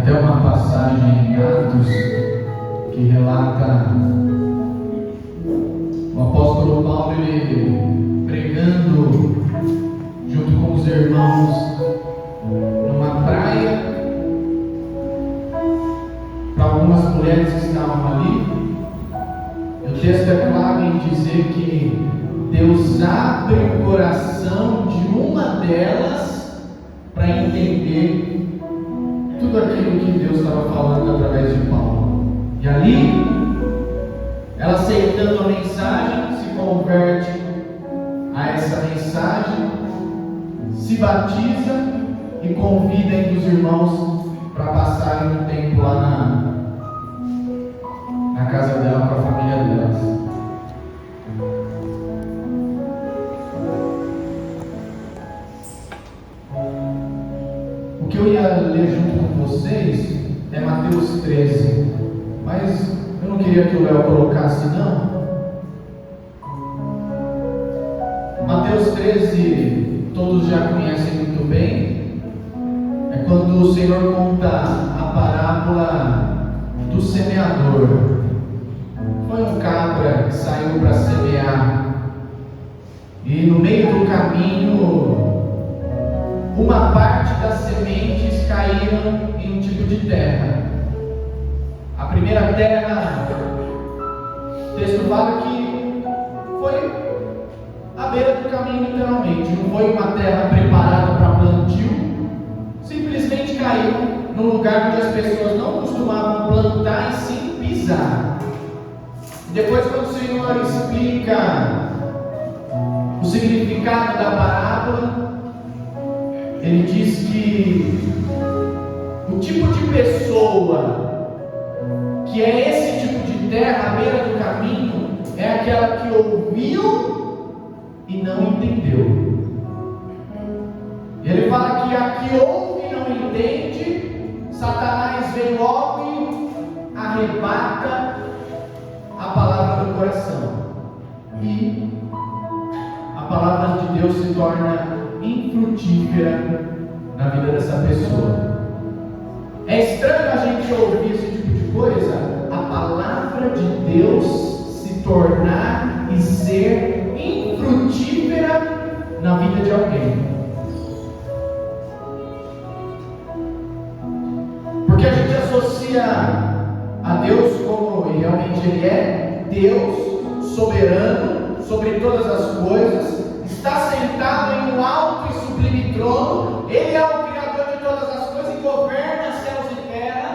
até uma passagem em Atos que relata o apóstolo Paulo, ele pregando junto com os irmãos numa praia para algumas mulheres que estavam ali. O texto é claro em dizer que Deus abre o coração de uma delas para entender tudo aquilo que Deus estava falando através de Paulo. E ali, ela aceitando a mensagem, se converte a essa mensagem, se batiza e convida os irmãos para passarem um tempo lá na casa dela, com a família delas. O que eu ia ler junto com vocês é Mateus 13, mas eu não queria que o Léo colocasse não. Mateus 13, todos já conhecem muito bem. É quando o Senhor conta a parábola do semeador. Foi um cabra que saiu para semear, e no meio do caminho, uma parte das sementes caíram em um tipo de terra. A primeira terra, o texto fala que foi à beira do caminho, literalmente. Não foi uma terra preparada para plantio, simplesmente caiu num lugar onde as pessoas não costumavam plantar e sim pisar. Depois, quando o Senhor explica o significado da parábola, ele diz que o tipo de pessoa que é esse tipo de terra à beira do caminho é aquela que ouviu e não entendeu. Ele fala que a que ouve e não entende, Satanás vem logo e arrebata a palavra do coração, e a palavra de Deus se torna infrutífera na vida dessa pessoa. É estranho a gente ouvir esse tipo de coisa, a palavra de Deus se tornar e ser infrutífera na vida de alguém. Porque a gente associa a Deus como realmente Ele é, Deus soberano sobre todas as coisas, está sentado em um alto e sublime trono. Ele é o Criador de todas as coisas e governa céus e terra.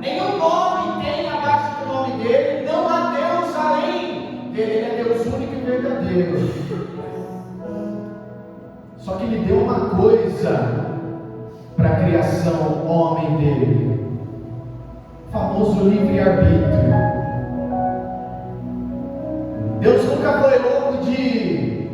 Nenhum nome tem abaixo do nome dele. Não há Deus além dele. Ele é Deus único e verdadeiro. Só que Ele deu uma coisa para a criação, homem dele: o famoso livre-arbítrio. Deus nunca foi louco de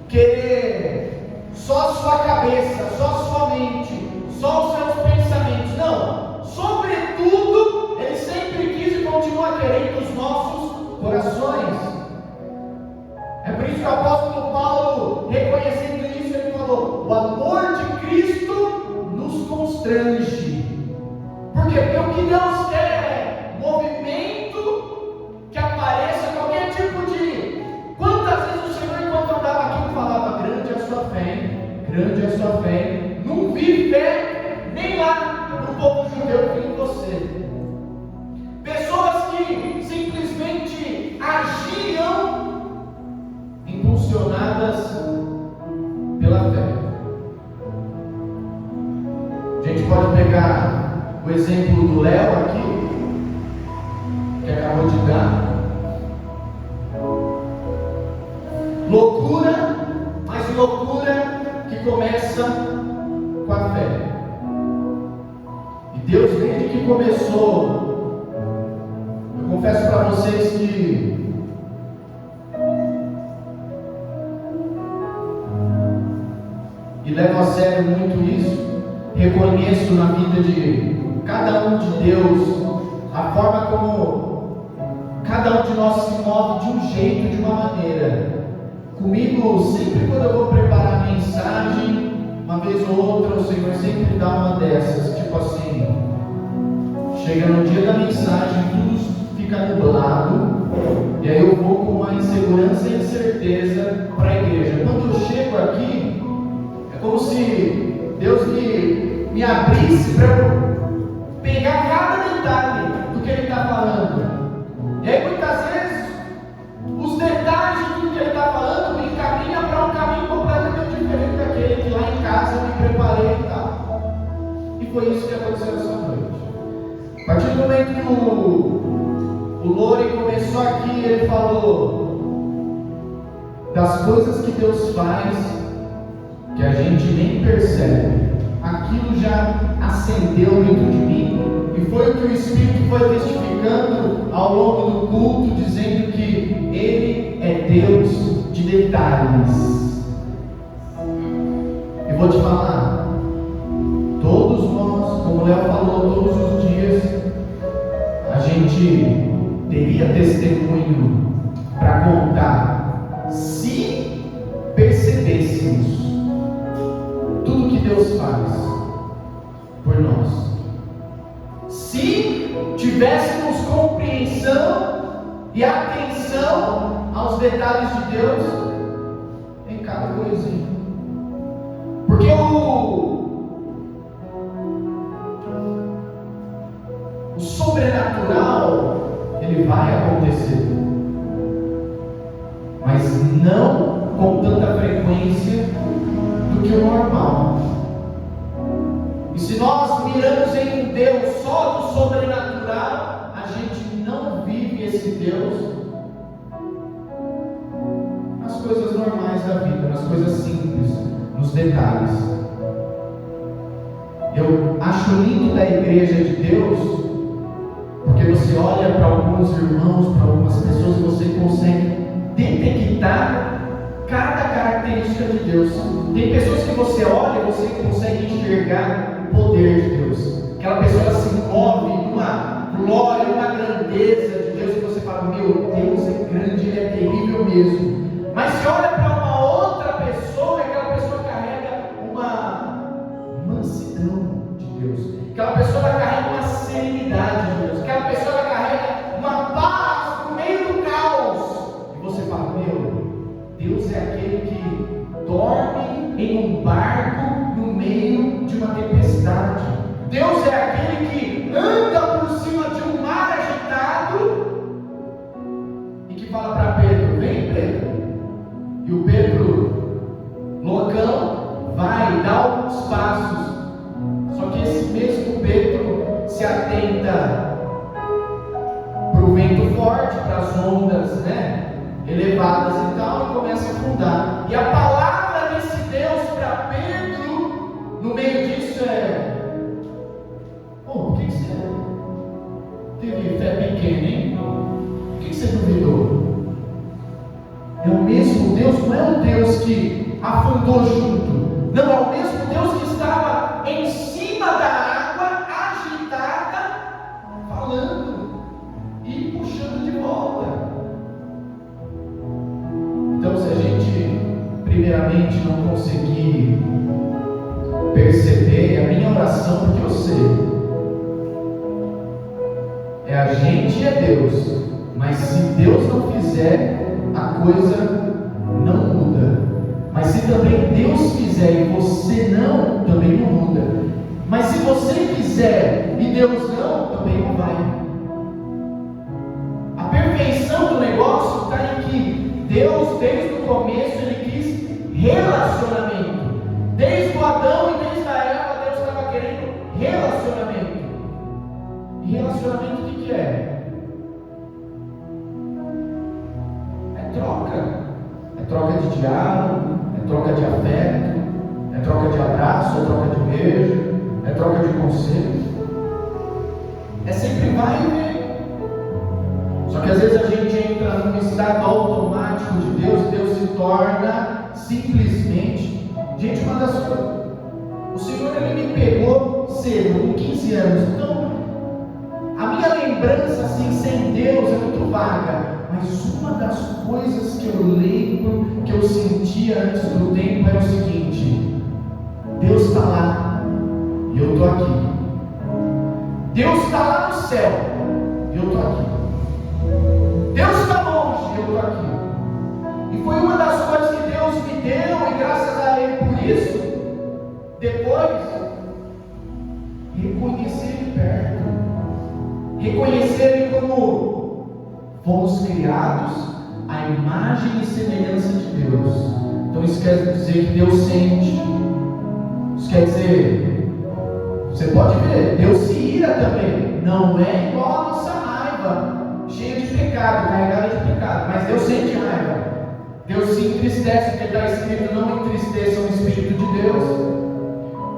querer só a sua cabeça, só a sua mente, só os seus pensamentos. Não, sobretudo, Ele sempre quis e continua querendo os nossos corações. É por isso que o apóstolo Paulo, reconhecendo isso, ele falou: o amor de Cristo nos constrange. Por quê? Porque o que Deus quer é movimento, que apareça qualquer tipo de... Quantas vezes o Senhor, enquanto andava aqui, falava: grande é a sua fé, grande é a sua fé. Não vi fé nem lá no povo judeu que em você. Pessoas que simplesmente agiam impulsionadas pela fé. A gente pode pegar o exemplo do Léo aqui, que acabou de dar. Loucura, mas loucura que começa com a fé. E Deus, desde que começou, eu confesso para vocês que e levo a sério muito isso. Reconheço na vida de cada um de Deus a forma como cada um de nós se move de um jeito, de uma maneira. Comigo, sempre quando eu vou preparar a mensagem, uma vez ou outra, o Senhor sempre dá uma dessas, tipo assim: chega no dia da mensagem, tudo fica nublado, e aí eu vou com uma insegurança e incerteza para a igreja. Quando eu chego aqui, é como se Deus me abrisse para eu pegar cada detalhe do que Ele está falando. E aí muitas vezes, os detalhes de tudo que Ele está falando me encaminham para um caminho completamente diferente daquele que lá em casa eu me preparei e tal. E foi isso que aconteceu essa noite. A partir do momento que o Lore começou aqui, ele falou das coisas que Deus faz, que a gente nem percebe. Aquilo já acendeu dentro de mim, e foi o que o Espírito foi testificando ao longo do culto, dizendo que Ele é Deus de detalhes. E vou te falar, todos nós, como o Léo falou, todos os dias, a gente teria testemunho para contar, se percebêssemos tudo que Deus faz por nós, se tivéssemos compreensão e atenção aos detalhes de Deus em cada coisinha. Porque o sobrenatural, ele vai acontecer, mas não com tanta frequência do que o normal. E se nós miramos em um Deus só do sobrenatural, a gente não vive esse Deus nas coisas normais da vida, nas coisas simples, nos detalhes. Eu acho lindo da igreja de Deus, porque você olha para alguns irmãos, para algumas pessoas, e você consegue detectar cada característica de Deus. Tem pessoas que você olha e você consegue enxergar o poder de Deus. Aquela pessoa, ela se move numa glória, numa grandeza de Deus, e você fala: meu Deus é grande, Ele é terrível mesmo. Mas se olha para uma outra pessoa, aquela pessoa carrega uma mansidão de Deus. Aquela pessoa carrega uma serenidade de Deus. Aquela pessoa carrega uma paz no meio do caos. E você fala: meu, Deus é aquele que dorme em um barco no meio de uma tempestade. Deus é aquele que anda por cima de um mar agitado e que fala para Pedro: vem, Pedro. E o Pedro, loucão, vai dar alguns passos. Só que esse mesmo Pedro se atenta para o vento forte, para as ondas, elevadas e tal, e começa a afundar. E a palavra desse Deus para Pedro, no meio disso, é: por que você teve fé pequena, hein? Por que você duvidou? É o mesmo Deus, não é o Deus que afundou junto, não, é o mesmo Deus que estava em cima da água, agitada, falando e puxando de volta. Então, se a gente primeiramente não conseguir perceber, a minha oração, porque eu sei, é a gente e é Deus, mas se Deus não fizer, a coisa não muda. Mas se também Deus fizer e você não, também não muda. Mas se você quiser e Deus não, também não vai. A perfeição do negócio está em que Deus, desde o começo, Ele quis relacionamento. Desde o Adão e desde a Eva, Deus estava querendo relacionamento. E relacionamento o que é? É troca. É troca de diálogo, é troca de afeto, é troca de abraço, é troca de beijo, é troca de conselho. É sempre vai e vem. Só que às vezes a gente entra num estado automático de Deus, e Deus se torna simplesmente. Gente, uma das coisas, o Senhor, Ele me pegou cedo, com 15 anos. Então, a minha lembrança assim, sem Deus, é muito vaga. Mas uma das coisas que eu lembro, que eu sentia antes do tempo, era o seguinte: Deus está lá e eu estou aqui. Deus está lá no céu e eu estou aqui. Deus está longe e eu estou aqui. E foi uma das coisas que Deus me deu, e graças a Ele por isso, depois, reconhecer Ele perto, reconhecer Ele como fomos criados à imagem e semelhança de Deus. Então isso quer dizer que Deus sente. Isso quer dizer, você pode ver, Deus se ira também. Não é igual a nossa raiva, cheia de pecado, carregada de pecado, mas Deus sente raiva. Deus se entristece, porque está escrito: não entristeçam o Espírito de Deus.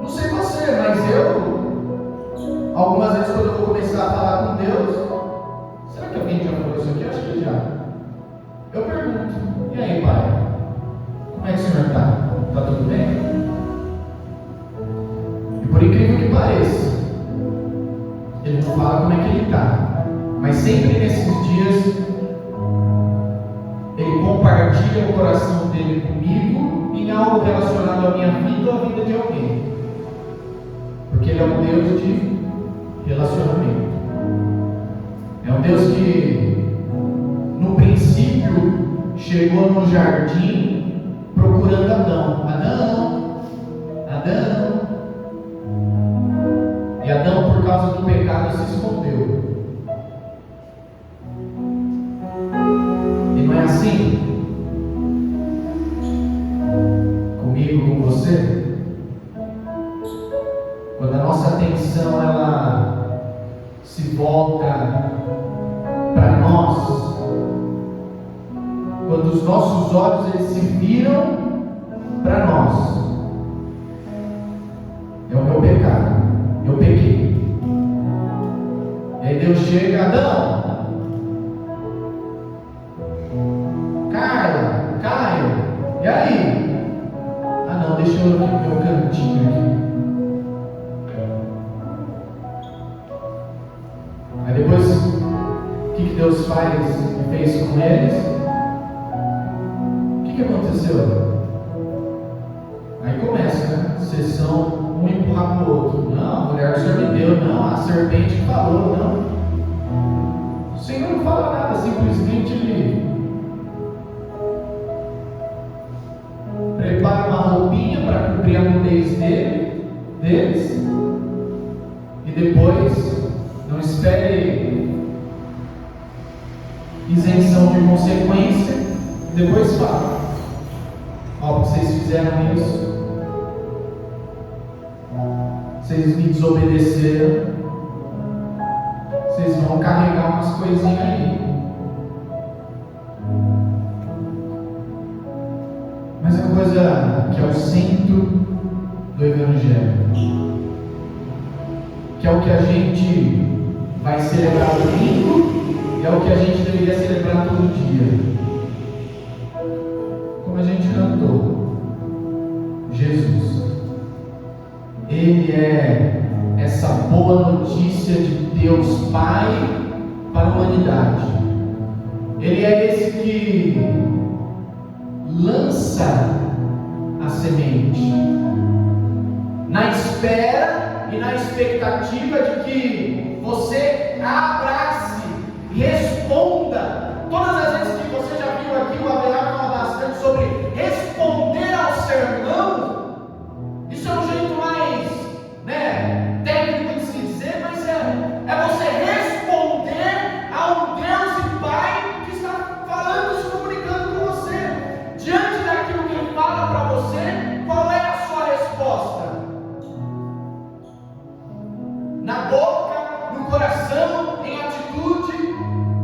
Não sei você, mas eu, algumas vezes quando eu vou começar a falar com Deus, será que alguém já falou isso aqui? Acho que já. Eu pergunto: e aí, Pai? Como é que o Senhor está? Está tudo bem? E por incrível que pareça, Ele não fala como é que Ele está, mas sempre nesses dias Ele compartilha o coração dele comigo em algo relacionado à minha vida ou à vida de alguém, porque Ele é um Deus de relacionamento. É um Deus que no princípio chegou no jardim procurando Adão. Adão. E Adão, por causa do pecado, se escondeu. E não é assim comigo, com você? Quando a nossa atenção ela se volta para nós, quando os nossos olhos eles se viram para nós, é o meu pecado, eu pequei. E aí Deus chega: Adão, Carla, Caio, e aí? Ah não, deixa eu ir no meu cantinho aqui. Aí depois, o que Deus fez com eles? O que aconteceu? Aí começa, né? Sessão, um empurrar para o outro. Não, a mulher do Senhor me deu. Não, a serpente falou. Não. O Senhor não fala nada, simplesmente Ele prepara uma roupinha para cumprir a nudez deles. E depois, não espere isenção de consequência. Depois fala: ó, vocês fizeram isso, vocês me desobedeceram, vocês vão carregar umas coisinhas aí. Mas a coisa que é o centro do Evangelho, que é o que a gente vai celebrar domingo, e é o que a gente deveria celebrar todo dia, como a gente cantou: Jesus. Ele é essa boa notícia de Deus Pai para a humanidade. Ele é esse que lança a semente na espera e na expectativa de que você a abrace, responda. Todas as vezes que você já viu aqui o Abelardo falar bastante sobre responder ao sermão, isso é um jeito mais, técnico de se dizer, mas é você responder a um Deus e Pai que está falando, se comunicando com você. Diante daquilo que Ele fala para você, qual é a sua resposta? Na boca, no coração, em atitude.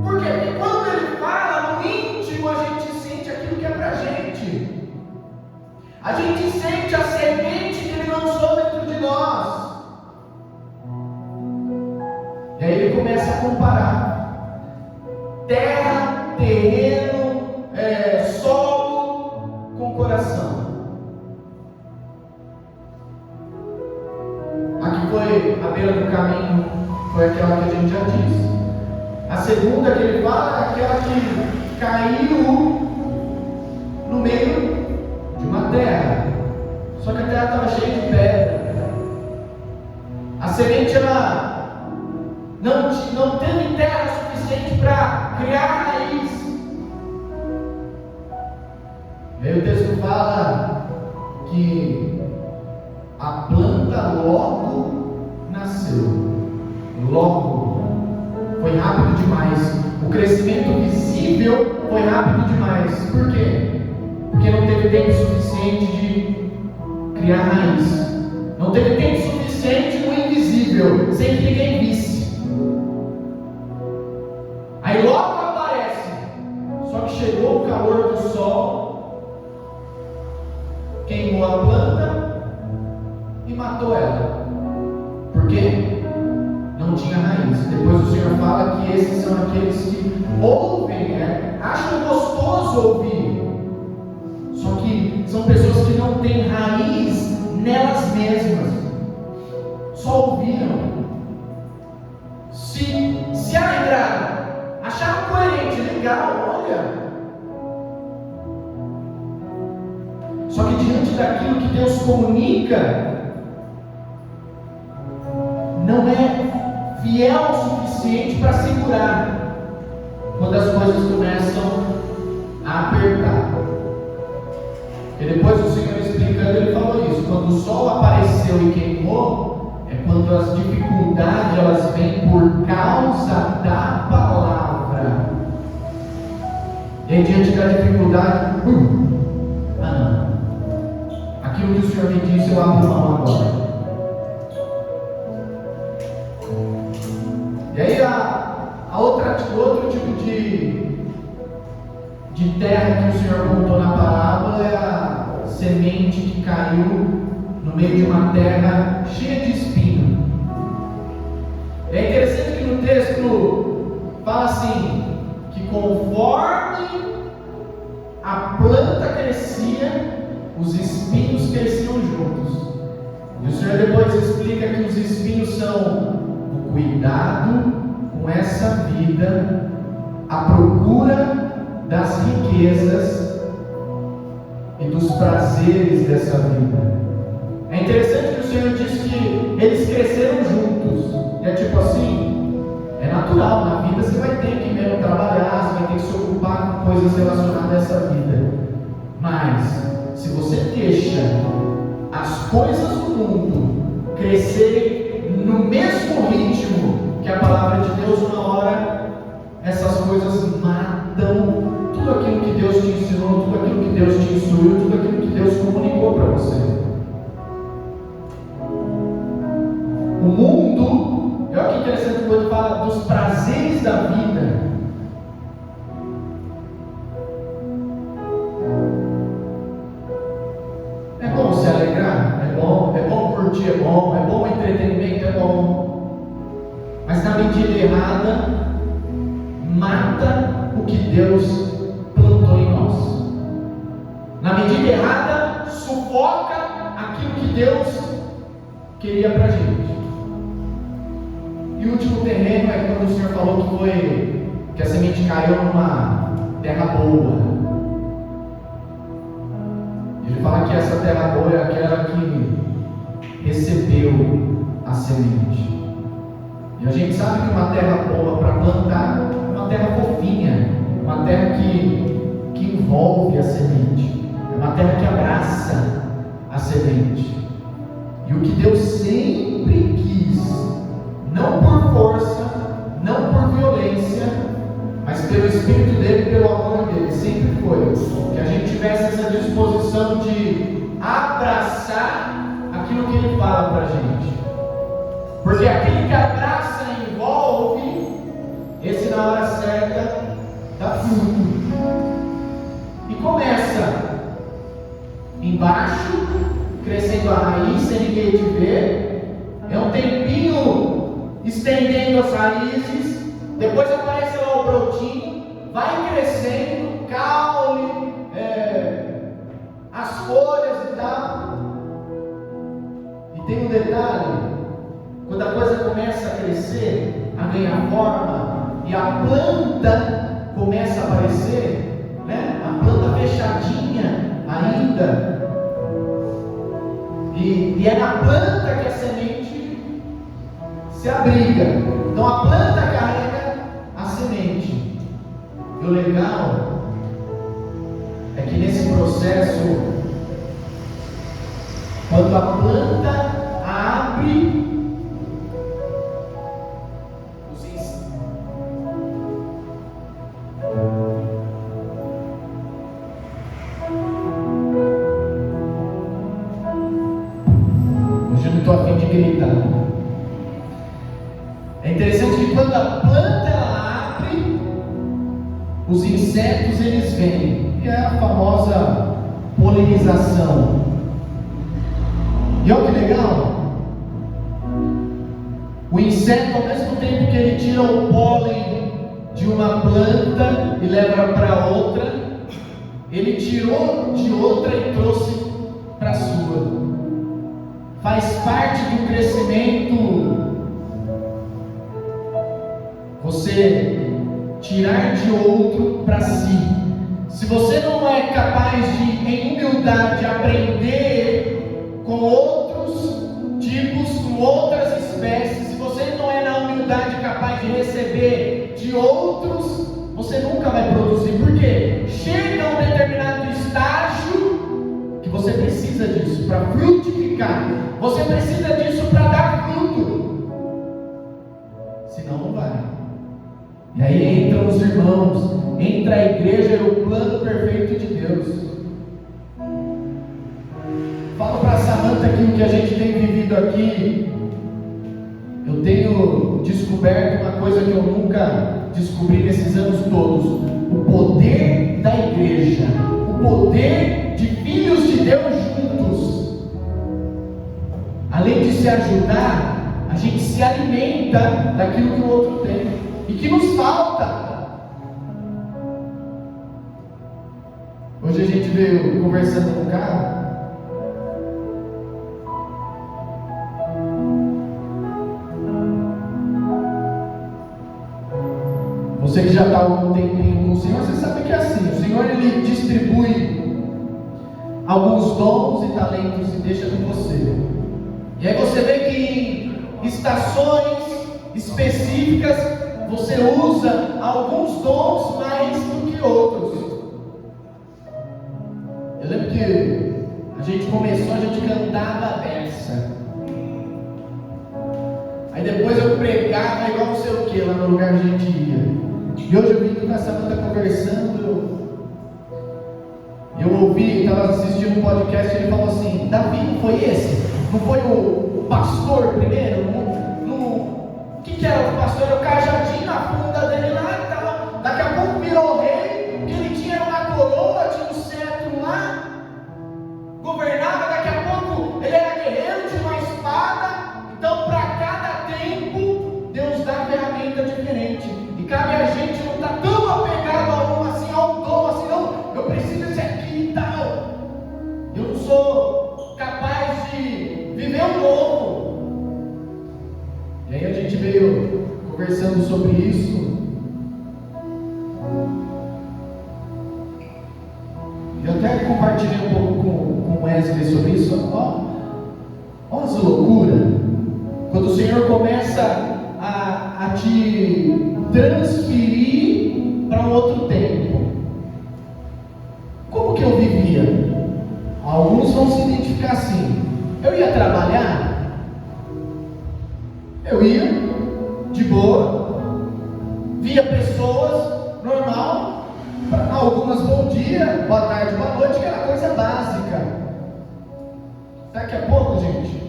Por quê? Porque quando Ele fala no íntimo, a gente sente aquilo que é pra gente. A gente sente a semente que Ele lançou dentro de nós. E aí Ele começa a comparar terra, terreno, solo com coração. Aqui foi a beira do caminho, foi aquela que a gente já disse. A segunda que Ele fala é aquela que caiu no meio de uma terra, só que a terra estava cheia de pedra. A semente ela não teve terra suficiente para criar raiz. E aí o texto fala que a planta logo nasceu. Logo. Foi rápido demais. O crescimento visível foi rápido demais. Por quê? Porque não teve tempo suficiente de criar raiz. Não teve tempo suficiente no invisível, sem que ninguém visse. Aí logo aparece. Só que chegou o calor do sol, queimou a planta e matou ela. Por quê? Não tinha raiz. Depois o Senhor fala que esses são aqueles que ouvem, acham gostoso ouvir. Só que são pessoas que não têm raiz nelas mesmas. Só ouviram. Se alegraram. Acharam coerente, legal, olha. Só que diante daquilo que Deus comunica, não é fiel o suficiente para segurar quando as coisas começam a apertar. E depois o Senhor explicando, ele falou isso: quando o sol apareceu e queimou, é quando as dificuldades elas vêm por causa da palavra. E aí, diante da dificuldade, não, aquilo que o Senhor me disse eu abro mão agora. E aí outro tipo de terra que o Senhor contou na parábola é a semente que caiu no meio de uma terra cheia de espinho. É interessante que no texto fala assim, que conforme a planta crescia, os espinhos cresciam juntos. E o Senhor depois explica que os espinhos são o cuidado com essa vida, a procura das riquezas e dos prazeres dessa vida. É interessante que o Senhor diz que eles cresceram juntos. E é tipo assim, é natural, na vida você vai ter que mesmo trabalhar, você vai ter que se ocupar com coisas relacionadas a essa vida. Mas, se você deixa as coisas do mundo crescerem no mesmo ritmo que a palavra de Deus, uma hora essas coisas matam tudo aquilo que Deus te ensinou, tudo aquilo que Deus te instruiu, tudo aquilo que Deus comunicou para você. O mundo, olha que interessante quando fala dos prazeres da vida. É bom se alegrar, é bom curtir, é bom entretenimento, é bom. Mas na medida errada, mata o que Deus plantou em nós. Na medida errada, sufoca aquilo que Deus queria para a gente. E o último terreno é quando o Senhor falou que a semente caiu numa terra boa. Ele fala que essa terra boa é aquela que recebeu a semente. E a gente sabe que uma terra boa para plantar é uma terra fofinha, uma terra que envolve a semente, é uma terra que abraça a semente. E o que Deus sempre quis, não por força, não por violência, mas pelo Espírito dele, pelo amor dele, sempre foi que a gente tivesse essa disposição de abraçar aquilo que ele fala para a gente. Porque aquele que abraça e envolve, esse na hora certa dá fruto. E começa embaixo, crescendo a raiz sem ninguém te ver. É um tempinho estendendo as raízes. Depois aparece lá o brotinho, vai crescendo, caule, as folhas e tal. E tem um detalhe. Quando a coisa começa a crescer, a ganhar forma, e a planta começa a aparecer, a planta fechadinha ainda, e é na planta que a semente se abriga. Então a planta carrega a semente. E o legal é que nesse processo, quando a planta abre, hoje eu não estou a fim de gritar. É interessante que quando a planta abre, os insetos eles vêm, que é a famosa polinização. E olha que legal, o inseto, ao mesmo tempo que ele tira o pólen de uma planta e leva para outra, ele tirou de outra e trouxe para a sua. Faz parte do crescimento você tirar de outro para si. Se você não é capaz de, em humildade, aprender com outros tipos, com outras espécies, se você não é na humildade capaz de receber de outros, você nunca vai produzir. Por quê? Chega a um determinado estágio que você precisa disso para frutificar. Você precisa disso para dar fruto. Senão não vai. E aí entram os irmãos, entra a igreja e o plano perfeito de Deus. Falo para Samantha que o que a gente tem vivido aqui, eu tenho descoberto uma coisa que eu nunca descobri nesses anos todos: o poder da igreja, o poder de filhos de Deus juntos. Além de se ajudar, a gente se alimenta daquilo que o outro tem e que nos falta. Hoje a gente veio conversando no carro. Você que já está há algum tempinho com o Senhor, você sabe que é assim: o Senhor ele distribui alguns dons e talentos e deixa com você. E aí você vê que em estações específicas você usa alguns dons mais do que outros. Eu lembro que a gente começou, a gente cantava a beça. Aí depois eu pregava igual não sei o que lá no lugar que a gente ia. E hoje eu vim com essa banda conversando. Eu ouvi, estava assistindo um podcast e ele falou assim: Davi, não foi esse? Não foi o pastor primeiro? O que era o pastor? Era o cajadinho na funda dele lá e tal. Daqui a pouco virou rei, que ele tinha uma coroa, tinha um cetro lá, governava. Daqui a pouco ele era guerreiro, tinha uma espada. Então, para cada tempo, Deus dá ferramenta diferente. E cabe a gente não estar tão apegado a um assim, a um dom, assim, não, eu preciso desse aqui e tal. Eu não sou capaz de viver um novo. E aí a gente veio conversando sobre isso. Eu até compartilhei um pouco com o Wesley sobre isso. Ó essa loucura. Quando o Senhor começa a te transferir para um outro tempo. Como que eu vivia? Alguns vão se identificar assim: eu ia trabalhar, eu ia de boa, via pessoas, normal, algumas bom dia, boa tarde, boa noite, aquela coisa básica. Daqui a pouco, gente,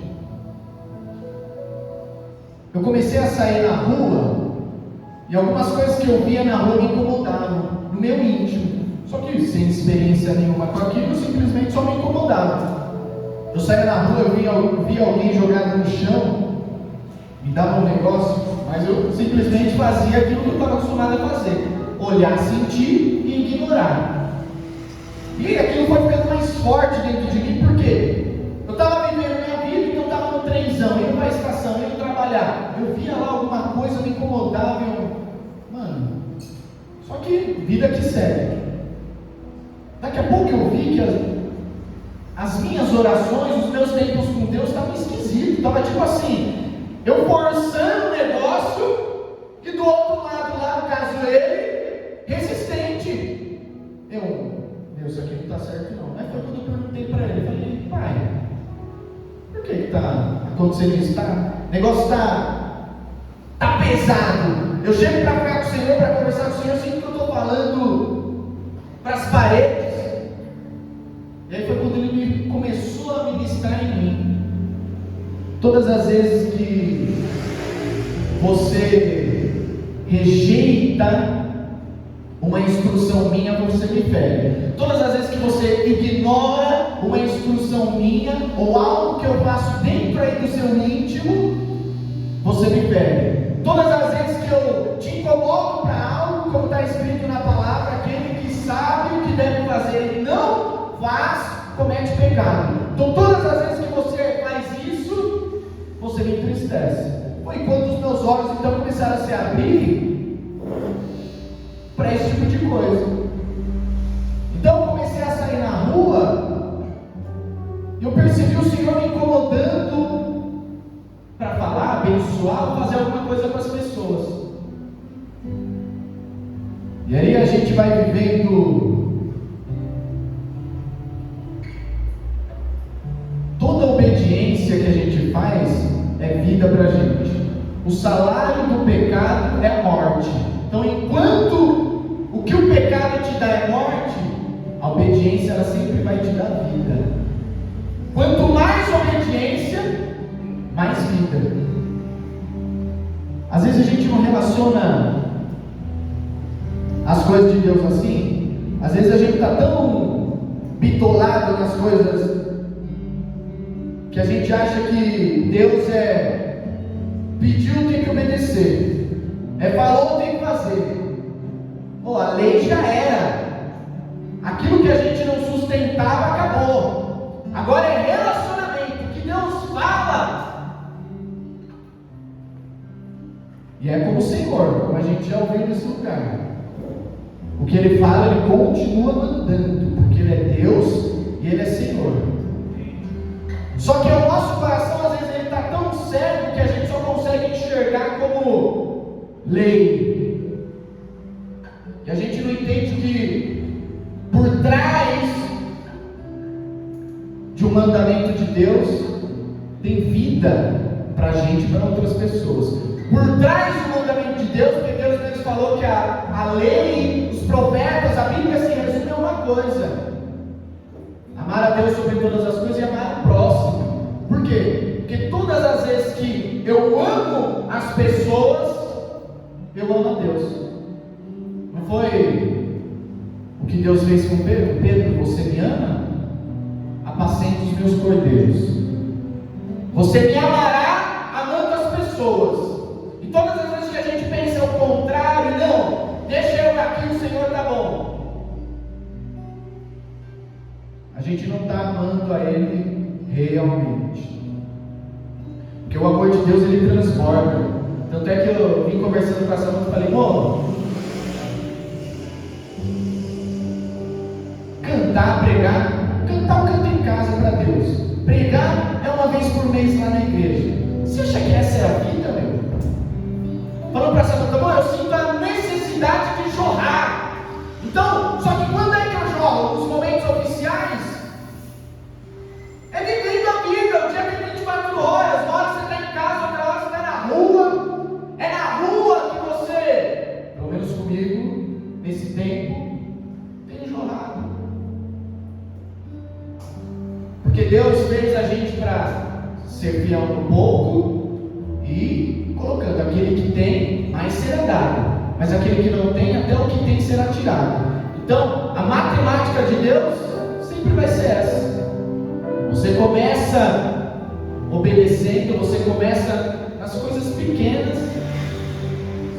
eu comecei a sair na rua e algumas coisas que eu via na rua me incomodavam, no meu íntimo. Só que sem experiência nenhuma com aquilo, simplesmente só me incomodava. Eu saía na rua, eu via alguém jogado no chão, me dava um negócio, mas eu simplesmente fazia aquilo que eu estava acostumado a fazer: olhar, sentir e ignorar. E aquilo foi ficando mais forte dentro de mim, porque eu estava vivendo minha vida, então eu estava no trenzão, indo para a estação, indo trabalhar. Eu via lá alguma coisa, me incomodava, mano, só que vida que segue. Daqui a pouco eu vi que as minhas orações, os meus tempos com Deus estavam esquisitos. Estava tipo assim, eu forçando o negócio está acontecendo isso, o negócio está pesado. Eu chego para ficar com o Senhor, para conversar com o Senhor, eu sinto que eu estou falando para as paredes. E aí foi quando Ele começou a ministrar em mim. Todas as vezes que você rejeita uma instrução minha, você me fere. Todas as vezes que você ignora uma instrução minha, ou algo que eu faço dentro aí do seu íntimo, você me fere. Todas as vezes que eu te incomodo para algo, como está escrito na palavra, aquele que sabe o que deve fazer e não faz, comete pecado. Então todas as vezes que você faz isso, você me entristece. Foi quando os meus olhos então começaram a se abrir para esse tipo de coisa. Então eu comecei a sair na rua e eu percebi o Senhor me incomodando para falar, abençoar ou fazer alguma coisa para as pessoas. E aí a gente vai vivendo toda a obediência que a gente faz é vida para a gente. O salário do pecado é morte. Então enquanto o que o pecado te dá é morte, a obediência ela sempre vai te dar vida. Quanto mais obediência, mais vida. Às vezes a gente não relaciona as coisas de Deus assim. Às vezes a gente está tão bitolado nas coisas que a gente acha que Deus pediu, tem que obedecer, falou, tem que fazer. A lei já era. Aquilo que a gente não sustentava acabou. Agora é relacionamento. O que Deus fala. E é como o Senhor, como a gente já ouviu nesse lugar. O que Ele fala, Ele continua mandando, porque Ele é Deus e Ele é Senhor. Só que o nosso coração, às vezes, ele está tão cego que a gente só consegue enxergar como lei. E a gente não entende que por trás de um mandamento de Deus tem vida para a gente e para outras pessoas. Por trás do mandamento de Deus, porque Deus mesmo falou que a lei, os profetas, a Bíblia se resume a uma coisa: amar a Deus sobre todas as coisas e amar o próximo. Por quê? Porque todas as vezes que eu amo as pessoas, eu amo a Deus. Não foi o que Deus fez com Pedro? Pedro, você me ama? Apacente os meus cordeiros. Você me amará amando as pessoas. E todas as vezes que a gente pensa o contrário, não, deixa eu aqui, o Senhor está bom. A gente não está amando a Ele realmente. Porque o amor de Deus ele transborda. Tanto é que eu vim conversando com essa moça e falei: cantar, pregar, cantar eu canto em casa para Deus. Pregar é uma vez por mês lá na igreja. Você acha que essa é a vida, meu? Falando para essa moça: eu sinto a necessidade de jorrar. Então, só que quando é que eu jorro? Nos momentos oficiais? É vivendo a vida, o dia tem 24 horas, uma hora você está em casa, outra hora você está na rua. É na rua que você, pelo menos comigo, nesse tempo, tem jorrado. Porque Deus fez a gente para ser fiel no pouco e colocando aquele que tem, mais será dado. Mas aquele que não tem, até o que tem será tirado. Então, a matemática de Deus sempre vai ser essa. Você começa obedecendo, você começa nas coisas pequenas,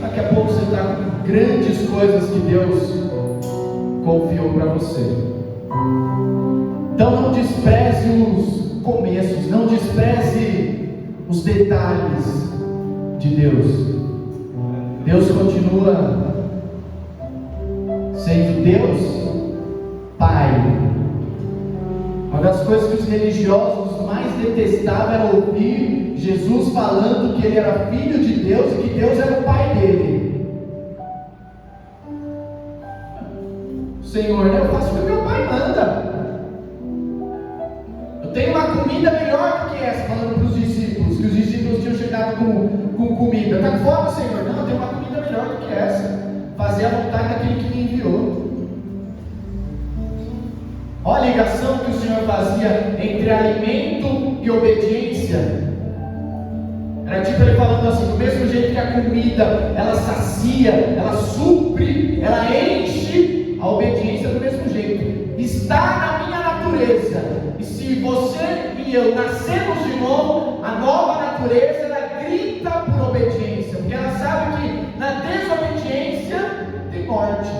daqui a pouco você está com grandes coisas que Deus confiou para você. Então não despreze os começos, não despreze os detalhes de Deus. Deus continua sendo Deus Pai. Uma das coisas que os religiosos mais detestavam era ouvir Jesus falando que ele era filho de Deus e que Deus era o pai dele. Senhor, eu faço o que meu pai manda. Eu tenho uma comida melhor do que essa, falando para os com comida. Está com fome, Senhor? Não, tem uma comida melhor do que essa. Fazer a vontade daquele que me enviou. Olha a ligação que o Senhor fazia entre alimento e obediência. Era tipo ele falando assim: do mesmo jeito que a comida ela sacia, ela supre, ela enche, a obediência do mesmo jeito. Está na minha natureza. E se você e eu nascemos de novo, a nova natureza ela grita por obediência, porque ela sabe que na desobediência tem morte.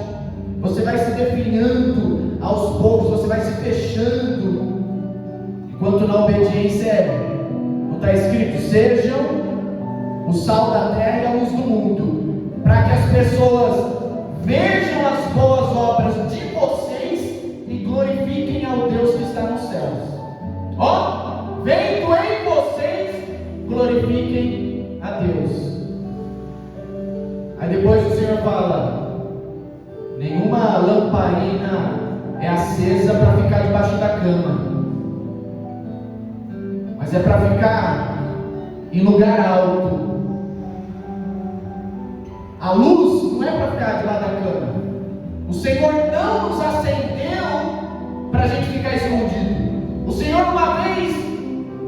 Você vai se definhando aos poucos, você vai se fechando. Enquanto na obediência não está escrito: sejam o sal da terra e a luz do mundo, para que as pessoas vejam as boas obras de vocês e glorifiquem ao Deus que está nos céus. Ó, vendo em vocês, glorifiquem a Deus. Aí depois o Senhor fala: nenhuma lamparina é acesa para ficar debaixo da cama, mas é para ficar em lugar alto. A luz não é para ficar debaixo da cama. O Senhor não nos acendeu para a gente ficar escondido. O Senhor, uma vez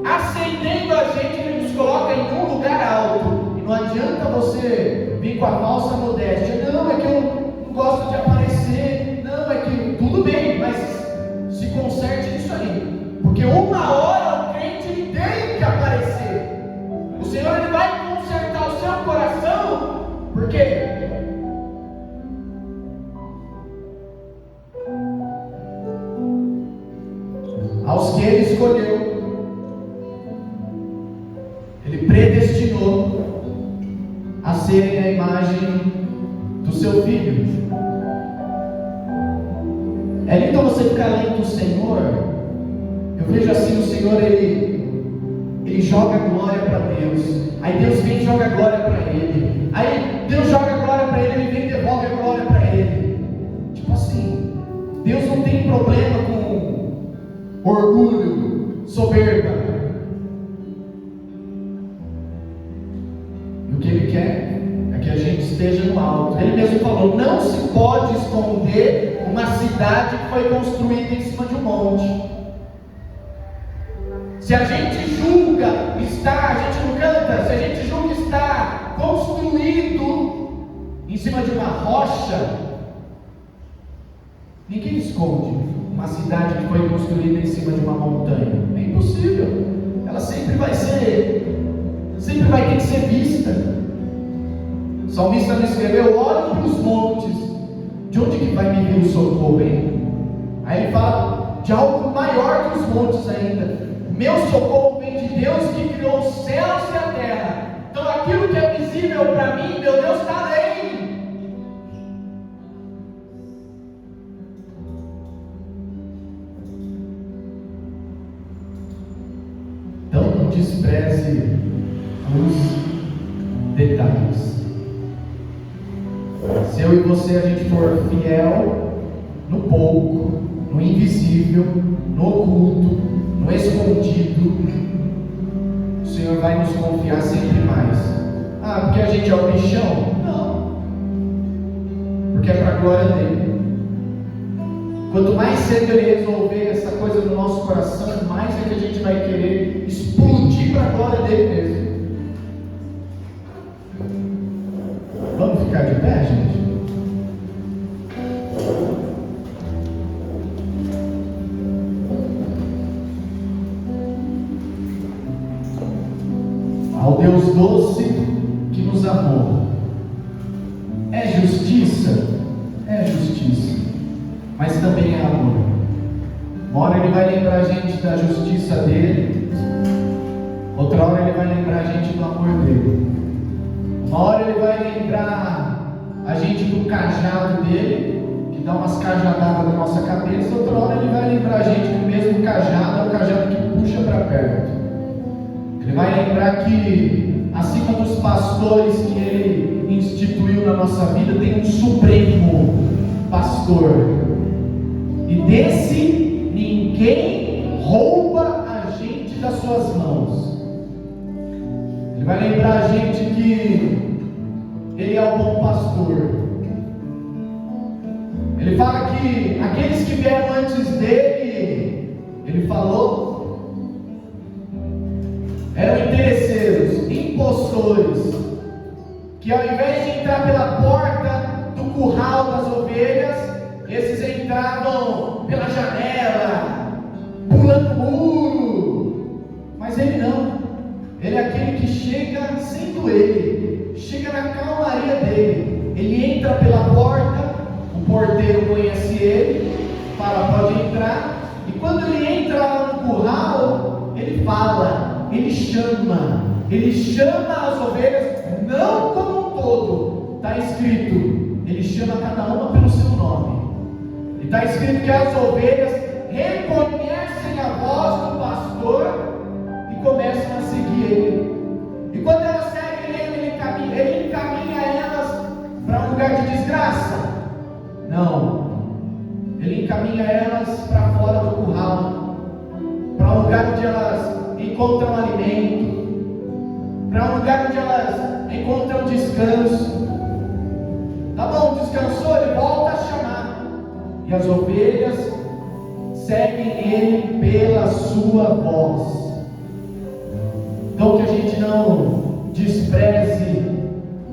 acendendo a gente, Ele nos coloca em um lugar alto. E não adianta você vir com a falsa modéstia: não, é que eu não gosto de aparecer. Não, é que tudo bem, mas se conserte nisso aí, porque uma hora o crente ele tem que aparecer. O Senhor ele vai consertar o seu coração, porque aos que Ele escolheu, Ele predestinou a serem a imagem do seu Filho. É lindo você ficar lendo o Senhor. Eu vejo assim: o Senhor ele joga glória para Deus, aí Deus vem e joga glória para Ele, aí Deus joga glória para Ele, Ele vem e devolve a glória para Ele. Tipo assim, Deus não tem problema com orgulho, soberba. E o que Ele quer é que a gente esteja no alto. Ele mesmo falou: não se pode esconder uma cidade que foi construída em cima de um monte. Se a gente julga estar, a gente não canta, se a gente julga estar construído em cima de uma rocha, ninguém esconde uma cidade que foi construída em cima de uma montanha. É impossível. Ela sempre vai ter que ser vista. O salmista não escreveu: olhe para os montes, de onde que vai me vir o socorro, hein? Aí ele fala de algo maior que os montes ainda: meu socorro vem de Deus que criou os céus e a terra. Então aquilo que é visível para mim, meu Deus está além. Então não despreze os detalhes. Se eu e você a gente for fiel no pouco, no invisível, no oculto, no escondido, o Senhor vai nos confiar sempre mais. Ah, porque a gente é o bichão? Não, porque é para a glória dele. Quanto mais cedo Ele resolver essa coisa no nosso coração, mais é que a gente vai querer explodir para a glória dele mesmo. Vamos ficar de pé, gente? Ao Deus doce que nos amou. É justiça? É justiça, mas também é amor. Uma hora Ele vai lembrar a gente da justiça dele, outra hora Ele vai lembrar a gente do amor dele. Uma hora Ele vai lembrar a gente do cajado dele, que dá umas cajadadas na nossa cabeça. Outra hora Ele vai lembrar a gente que o mesmo cajado é o cajado que puxa para perto. Ele vai lembrar que acima dos pastores que Ele instituiu na nossa vida, tem um supremo pastor. E desse ninguém rouba a gente das suas mãos. Ele vai lembrar a gente que Ele é o bom pastor. Ele fala que aqueles que vieram antes dele, Ele falou, eram interesseiros, impostores, que ao invés de entrar pela porta do curral das ovelhas, esses entravam pela janela, pulando muro. Mas Ele não. Ele é aquele que chega sendo Ele, chega na calmaria dele. Ele entra pela porta, o porteiro conhece ele, fala, pode entrar. E quando ele entra lá no curral, ele fala, ele chama as ovelhas, não como um todo. Está escrito, ele chama cada uma pelo seu nome. E está escrito que as ovelhas reconhecem a voz do pastor e começam a seguir ele. E quando elas seguem ele encaminha elas para um lugar de desgraça? Não. Ele encaminha elas para fora do curral, para um lugar onde elas encontram alimento, para um lugar onde elas encontram descanso. Tá bom, descansou, ele volta a chamar. E as ovelhas seguem ele pela sua voz. Então que a gente não despreze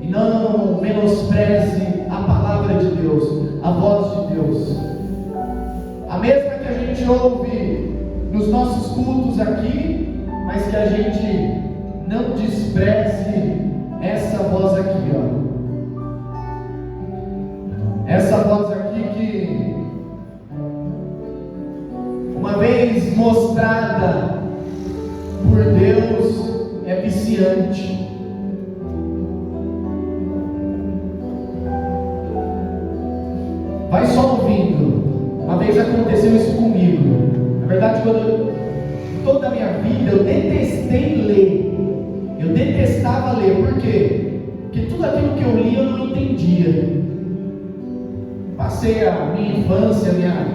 e não menospreze a palavra de Deus, a voz de Deus. A mesma que a gente ouve nos nossos cultos aqui, mas que a gente não despreze essa voz aqui, ó. Essa voz aqui que, uma vez mostrada por Deus, é viciante. Vai só ouvindo. Uma vez aconteceu isso comigo. Na verdade, toda a minha vida eu detestei ler. Eu detestava ler. Por quê? Porque tudo aquilo que eu li eu não entendia. Passei a minha infância, a minha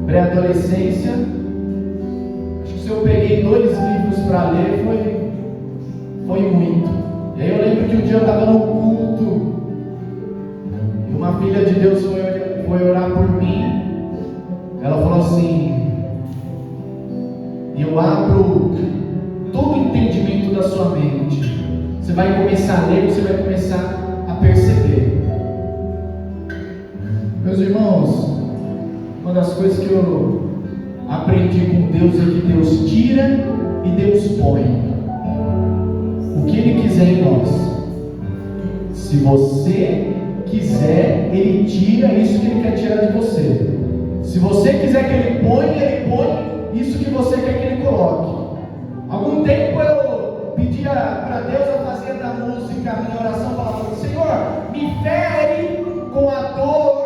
pré-adolescência. Acho que se eu peguei 2 livros para ler foi muito. E aí eu lembro que um dia eu estava num culto e uma filha de Deus foi orar por mim. Ela falou assim: eu abro todo o entendimento da sua mente. Você vai começar a ler, você vai começar a perceber. Meus irmãos, uma das coisas que eu aprendi com Deus é que Deus tira e Deus põe o que Ele quiser em nós. Se você quiser, Ele tira isso que Ele quer tirar de você. Se você quiser que Ele põe isso que você quer que Ele coloque. Algum tempo eu pedia para Deus, eu fazia da música a minha oração, falava: Senhor, me fere com a dor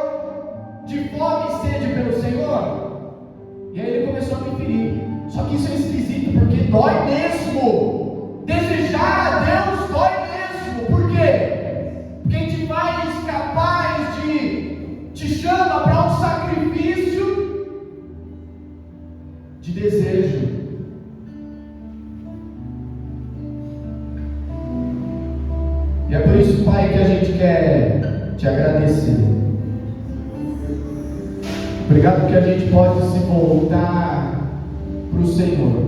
de fome e sede pelo Senhor. E aí Ele começou a me ferir. Só que isso é esquisito, porque dói mesmo. Desejar a Deus dói mesmo. Por quê? Porque te faz capaz te chama para um sacrifício de desejo. E é por isso, Pai, que a gente quer te agradecer. Obrigado porque a gente pode se voltar para o Senhor.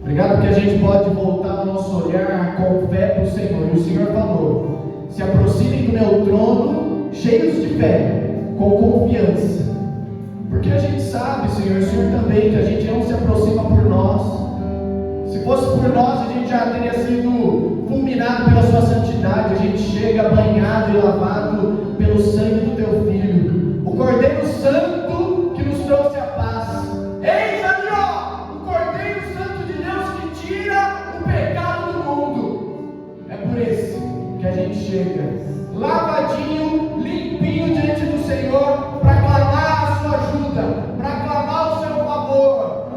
Obrigado porque a gente pode voltar o nosso olhar com fé para o Senhor. E o Senhor falou: se aproximem do meu trono cheios de fé, com confiança. Porque a gente sabe, Senhor, o Senhor também, que a gente não se aproxima por nós. Se fosse por nós, a gente já teria sido fulminado pela sua santidade. A gente chega banhado e lavado pelo sangue do teu Filho, o Cordeiro Santo que nos trouxe a paz. Eis ali, ó, o Cordeiro Santo de Deus que tira o pecado do mundo. É por esse que a gente chega, lavadinho, limpinho diante do Senhor, para clamar a sua ajuda, para clamar o seu favor.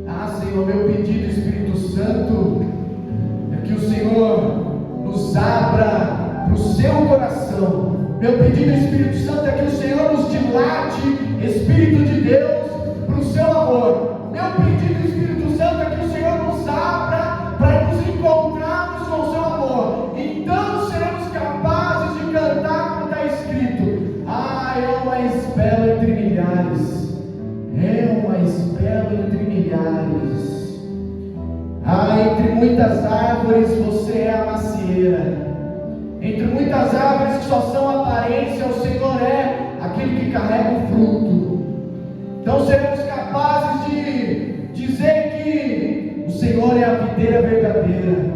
Ah, Senhor, meu pedido, Espírito Santo, é que o Senhor nos abra para o seu coração. Meu pedido, Espírito Santo, é que o Senhor nos dilate, Espírito de Deus, para o seu amor. Meu pedido, Espírito Santo, é que o Senhor nos abra para entre muitas árvores você é a macieira. Entre muitas árvores que só são aparência, o Senhor é aquele que carrega o fruto. Então seremos capazes de dizer que o Senhor é a videira verdadeira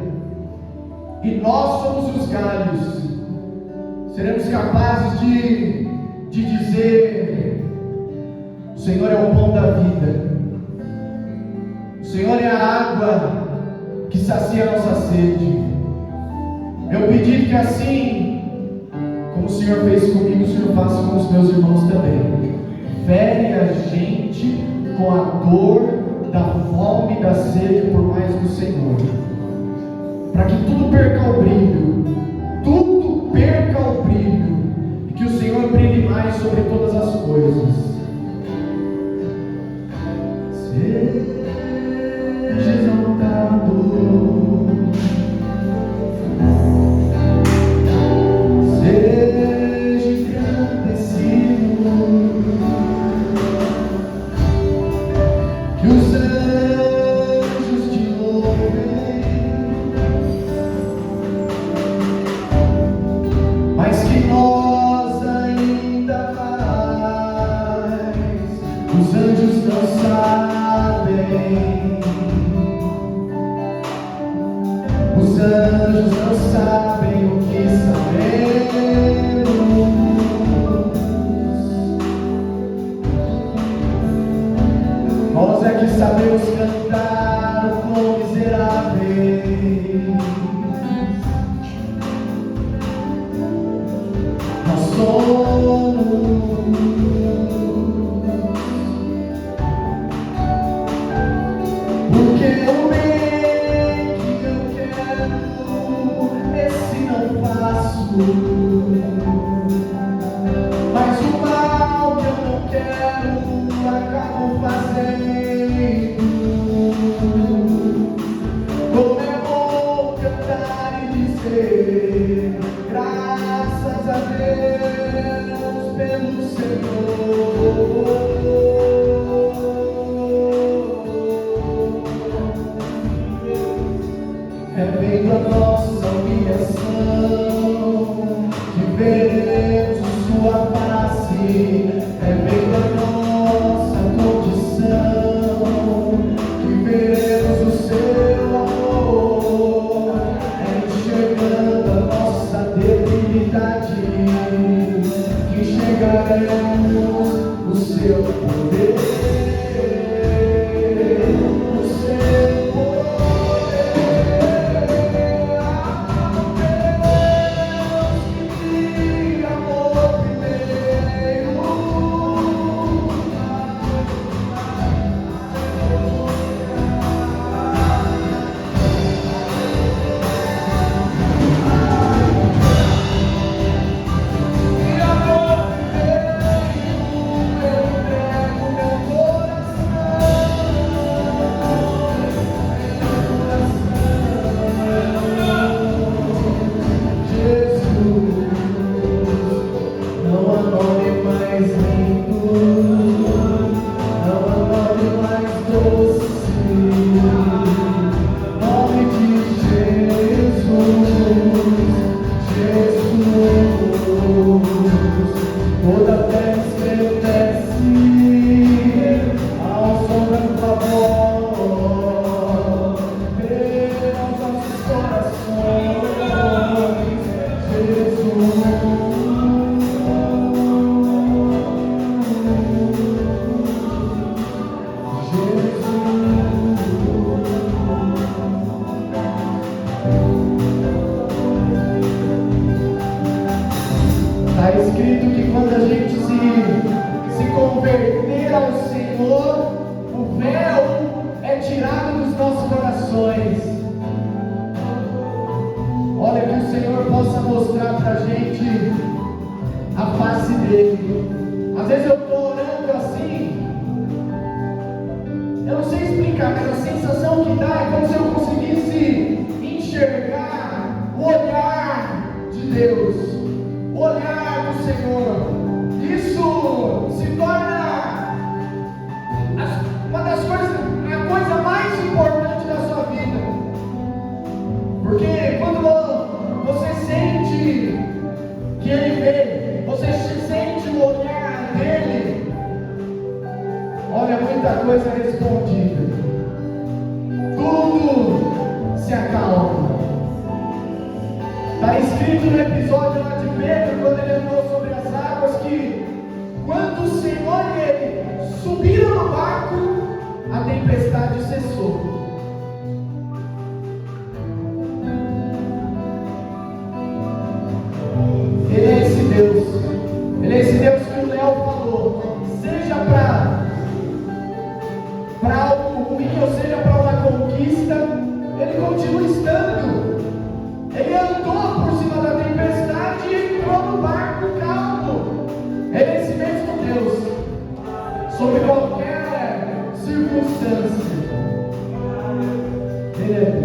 e nós somos os galhos. Seremos capazes de dizer: o Senhor é o pão da vida, o Senhor é a água que sacia a nossa sede. Meu pedido é que assim como o Senhor fez comigo, o Senhor faça com os meus irmãos também. Fere a gente com a dor da fome e da sede por mais do Senhor, para que tudo perca o brilho, tudo perca o brilho, e que o Senhor brilhe mais sobre todas as coisas. Seja exaltado, sabemos cantar o quão miseráveis nós somos, porque o bem que eu quero, esse não faço, mas o mal que eu não quero, acabo fazendo. Como é bom cantar e dizer graças a Deus pelo Senhor. É vendo a nossa humilhação que veremos sua face. É vendo a nossa condição que veremos o seu amor. É enxergando a nossa debilidade que enxergaremos o seu poder. O seu poder. Deus que me amou primeiro. Toda a terra estremece ao som da tua voz, pelos nossos corações, Jesus. Está escrito que quando a gente se converter ao Senhor, o véu é tirado dos nossos corações. Olha, que o Senhor possa mostrar para a gente a face dele. Às vezes eu estou orando assim, eu não sei explicar, mas a sensação que dá é como se eu conseguisse enxergar o olhar de Deus, o olhar do Senhor. Isso se torna uma das coisas, a coisa mais importante da sua vida. muita coisa respondida. Tudo se acalma. Está escrito no episódio lá de Pedro, quando ele andou sobre as águas, que quando o Senhor e ele subiram no barco, a tempestade cessou. Ele é esse Deus. Ele é esse Deus que o Léo falou. Seja para algo ruim, ou seja para uma conquista, Ele continua estando. Ele andou por cima da tempestade e entrou no barco calmo. Ele é esse mesmo Deus, sobre qualquer circunstância. Ele é Deus.